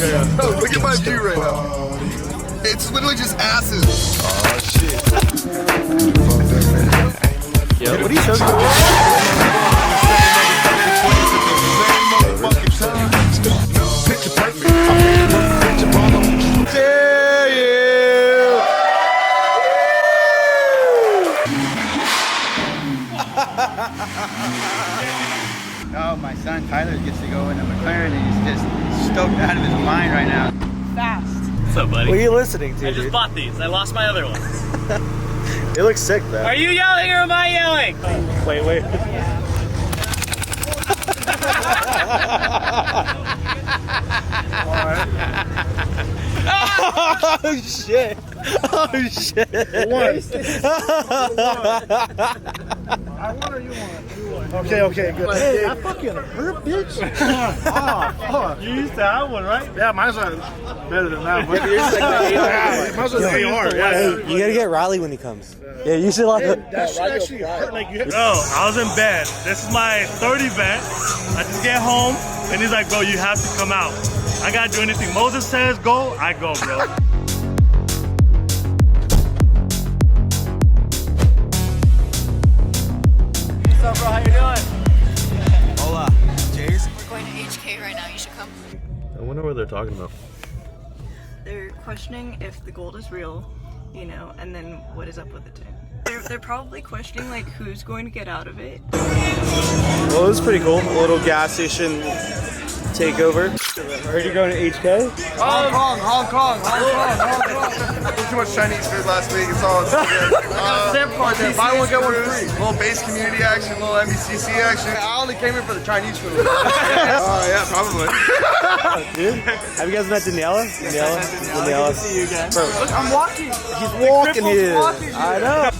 Oh, look at my view right now. It's literally just asses. Oh shit. Yo, what are you talking about? Picture perfect. Picture problem. Dare you! Oh, my son Tyler gets to go in a McLaren and he's just stoked out of his mind right now. Fast. What's up, buddy? What are you listening to, I just bought these. I lost my other ones. It looks sick, though. Are you yelling or am I yelling? Wait. Oh shit! Oh shit! I want or you want? Okay, good. Hey, that fucking hurt, bitch. Oh, You used to have one, right? yeah, mine's not better than that. But mine's an AR. Hey, you gotta get Riley when he comes. Yeah, you should like. That shit actually hurt. Like you. Bro, I was in bed. This is my third event. I just get home, and he's like, bro, you have to come out. I gotta do anything Moses says go, I go, bro. What's up, bro? How you doing? Hola, Jays. We're going to HK right now. You should come. I wonder what they're talking about. They're questioning if the gold is real, you know, and then what is up with it too. They're probably questioning like who's going to get out of it. Well, it was pretty cool. A little gas station takeover. Heard you're going to HK? Hong Kong. Too much Chinese food last week. It's all good. Stamp card there. Buy one, get one free. Little base community action, little MBCC action. I only came here for the Chinese food. Yeah, probably. Dude, have you guys met Daniela? Daniela. See you again. Look, I'm walking. He's walking here. I know.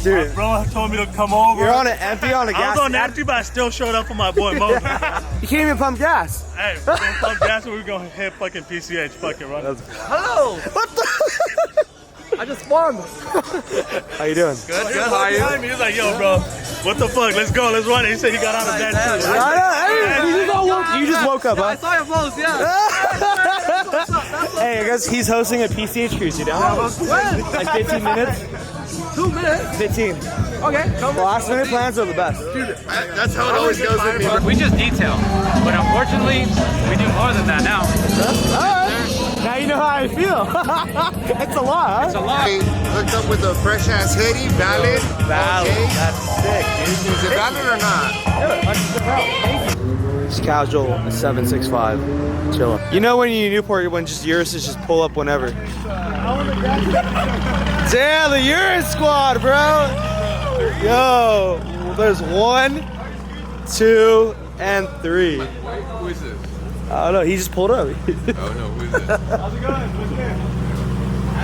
Dude, Bro told me to come over. you're on it empty on a I gas. was on empty, but I still showed up for my boy Moses. You can't even pump gas. Hey, we're gonna pump gas and we're gonna hit fucking PCH. Fuck it, run. Hello. What the? I just spawned. How you doing? Good, how are you? He was like, yo, bro, what the fuck? Let's go, let's run. He said he got out of bed too. I know. Hey, you just woke up, huh? I saw your post, yeah. Hey, I guess he's hosting a PCH cruise. You down? When? Like 15 minutes? 2 minutes. 15. Okay, come on. Last minute plans are the best. That's how it always goes with me. We just detail, but unfortunately, we do more than that now. Alright. Now you know how I feel. It's a lot, huh? It's a lot. Hooked up with a fresh ass hoodie, valid. Okay. That's sick, dude. Is it valid or not? It's casual 765. Chillin'. You know when you Newport, when just Urus just pull up whenever. Damn, the Urus squad, bro. Yo, there's 1, 2, and 3. Who is this? I don't know. He just pulled up. Oh no, who is this? How's it going?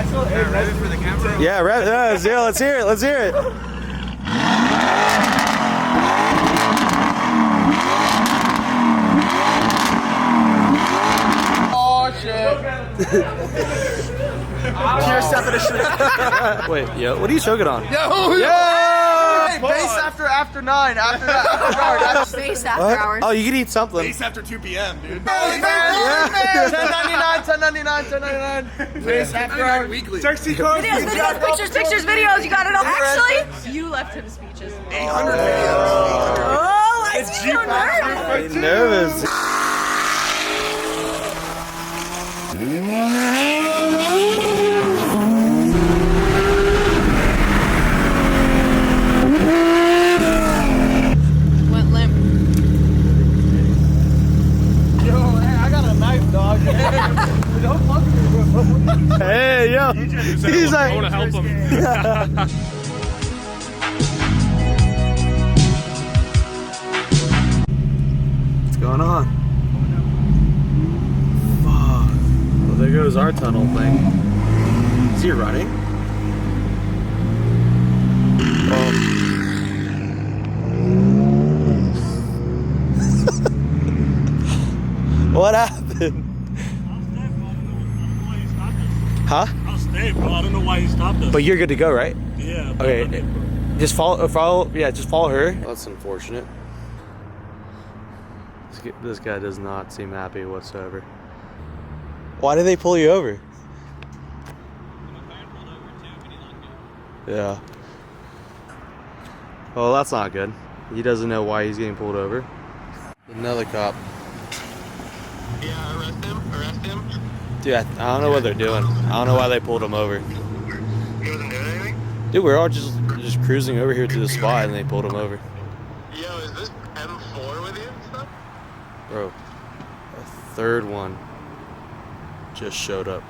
What's good? Ready for the camera? Yeah, right. Let's hear it. Let's hear it. Oh shit. Cheers, definition. Wait, yo, what are you choking on? Yo. Hey, base after 9. After that. Space after What? hours. Oh, you can eat something. Base after 2 p.m., dude. Hey, man. 10.99. Base after hours. Weekly. Sexy cars. Videos, pictures, videos. You got it all. Actually, you left him speeches. 800 videos. Oh, I see you're nervous. I'm nervous. Went limp. Yo, hey, I got a knife, dog. Don't fuck with me, bro. Hey, yo. He's like, I wanna help him. what's going on? Fuck. Well, there goes our tunnel thing. Is he running? Oh. What happened? Huh? I'll stay, bro. I don't know why he stopped us. But you're good to go, right? Yeah. Okay. Just follow. Yeah, just follow her. That's unfortunate. This guy does not seem happy whatsoever. Why did they pull you over? Yeah. Well, that's not good. He doesn't know why he's getting pulled over. Another cop. Yeah, arrest him. Dude, I don't know what they're doing. I don't know why they pulled him over. He wasn't doing anything? Dude, we're all just cruising over here to the spot and they pulled him over. Yo, is this M4 with you and stuff? Bro, a third one just showed up.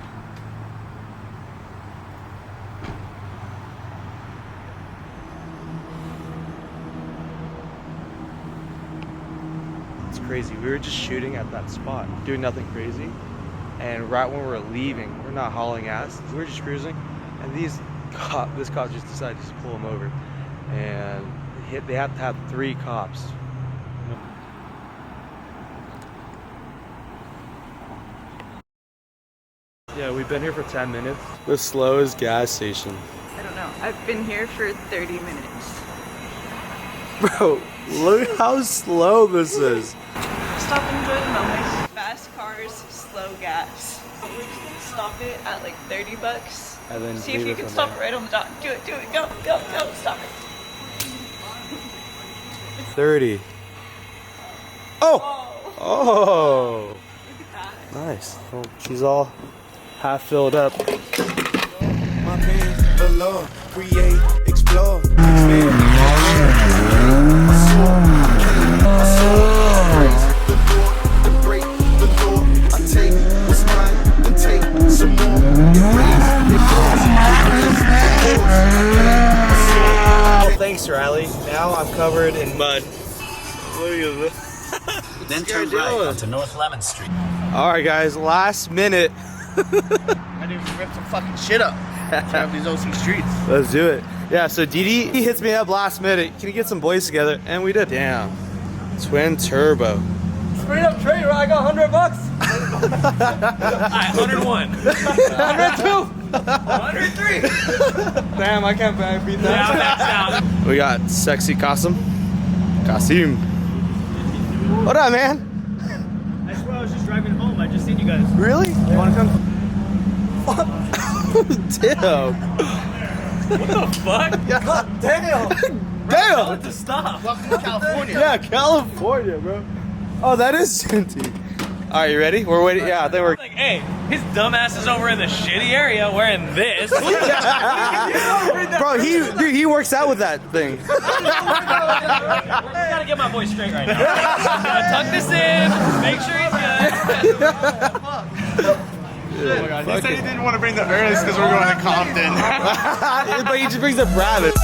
It's crazy. We were just shooting at that spot, doing nothing crazy. And right when we're leaving, we're not hauling ass. We're just cruising, and this cop just decided to pull him over, and they have to have 3 cops. Yeah, we've been here for 10 minutes. The slowest gas station. I don't know. I've been here for 30 minutes. Bro, look how slow this is. Stop and enjoy the moment. Fast cars, slow gas. We're just gonna stop it at like $30. And then see if leave you it can from stop there. it right on the dot. Do it, go, stop it. 30. Oh! Oh! Look at that. Nice. Well, she's all half filled up. My pants below, create, explore, expand. The break, the door, I take what's mine and take some more. Oh, thanks, Riley. Now I'm covered in mud. Look at this. Then turn right onto North Lemon Street. Alright, guys, last minute. I need to rip some fucking shit up. Drive these OC streets. Let's do it. Yeah, so Didi, he hits me up last minute. Can you get some boys together? And we did. Damn. Twin turbo. Straight up trade, right? I got $100. 101. 102. 103. Damn, I can't beat that. Yeah, that's out. We got sexy Kasim. Kasim. What up, man? I swear I was just driving home. I just seen you guys. Really? You wanna come? Damn. What the fuck? God damn. Damn. To stop. Welcome to California. Yeah, California, bro. Oh, that is Cinti. All right, you ready? We're waiting. Yeah, I think we're. Like, hey, his dumbass is over in the shitty area wearing this. Bro, he works out with that thing. I gotta get my boy straight right now. Gotta tuck this in, make sure he's good. Oh my God. He said he didn't want to bring the Ernest because we're going to Compton. But he just brings up rabbit.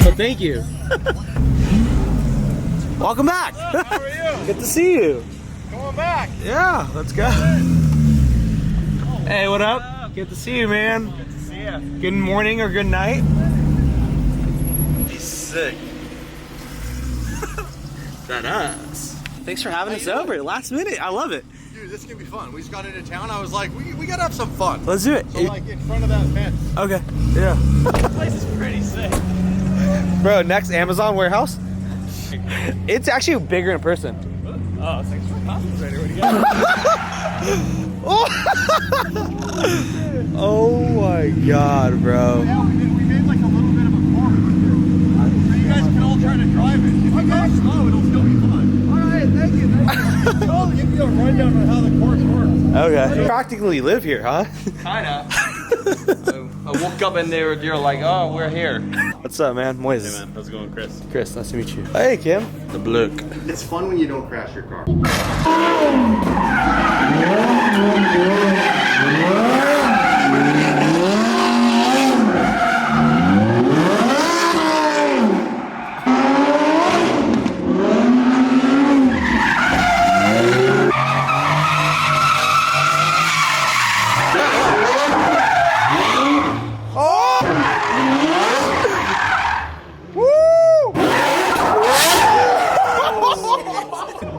But thank you. Welcome back. How are you? Good to see you. Come on back. Yeah, let's go. Hey, what up? Good to see you, man. Good to see you. Good morning or good night. He's sick. That ass. Thanks for having us over. Last minute. I love it. Dude, this is gonna be fun. We just got into town. I was like, we gotta have some fun. Let's do it. So like in front of that fence. Okay. Yeah. This place is pretty sick. Bro, next Amazon warehouse. It's actually bigger in person. Oh, thanks for concentrating. What do you got? Oh my god, bro. Yeah, we made like a little bit of a corner. So you guys can all try to drive it. If you go slow, it'll still be fun. Alright, thank you. I'll give you a rundown on how the course works. Okay. You practically live here, huh? Kinda. I woke up and they're like, oh, we're here. What's up, man? Moises. Hey man, how's it going, Chris? Chris, nice to meet you. Hey, Kim. The Blook. It's fun when you don't crash your car.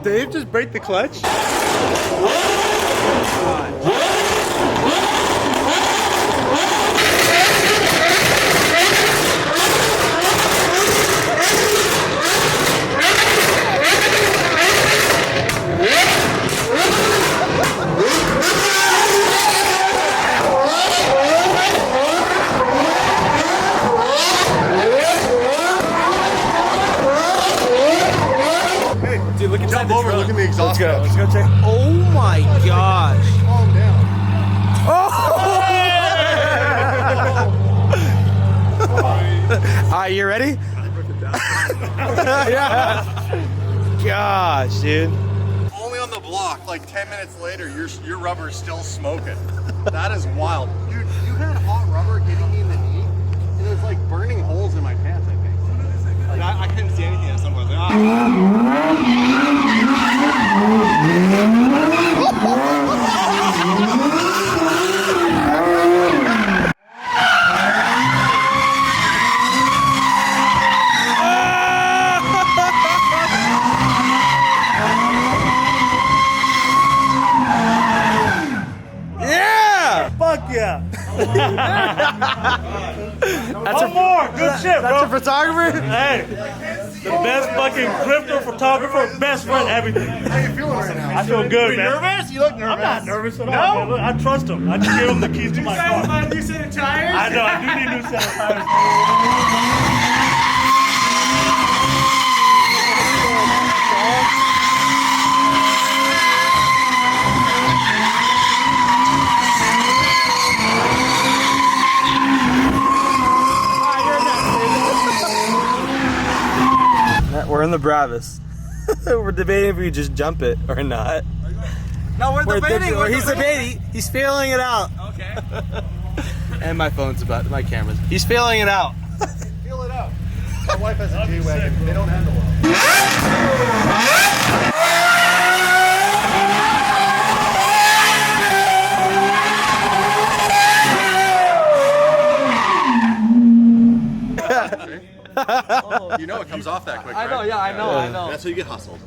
Dave just break the clutch? Jump over, look in the exhaust. Let's go check. Oh my gosh. Calm down. Alright, you ready? Yeah. Gosh, dude. Only on the block, like 10 minutes later, your rubber is still smoking. That is wild. Dude, you had hot rubber hitting me in the knee, and there's like burning holes in my pants, I think. Like, I couldn't see anything at some point. I was Fuck yeah. That's One more. Good shit, bro. That's a photographer? Hey, the best fucking crypto photographer, best friend, everything. How you feeling right now? I feel good, man. Nervous? You look nervous. I'm not nervous at all. Man. Look, I trust him. I just gave him the keys to my car. buy a new set of tires? I know. I do need a new set of tires. We're in the Bravis. We're debating if we just jump it or not. No, we're debating. He's debating. He's feeling it out. Okay. And my phone's about my cameras. He's feeling it out. Feel it out. My wife has a G-Wagon. They don't handle well. You know it comes off that quick, right? I know, yeah, I know. That's how you get hustled.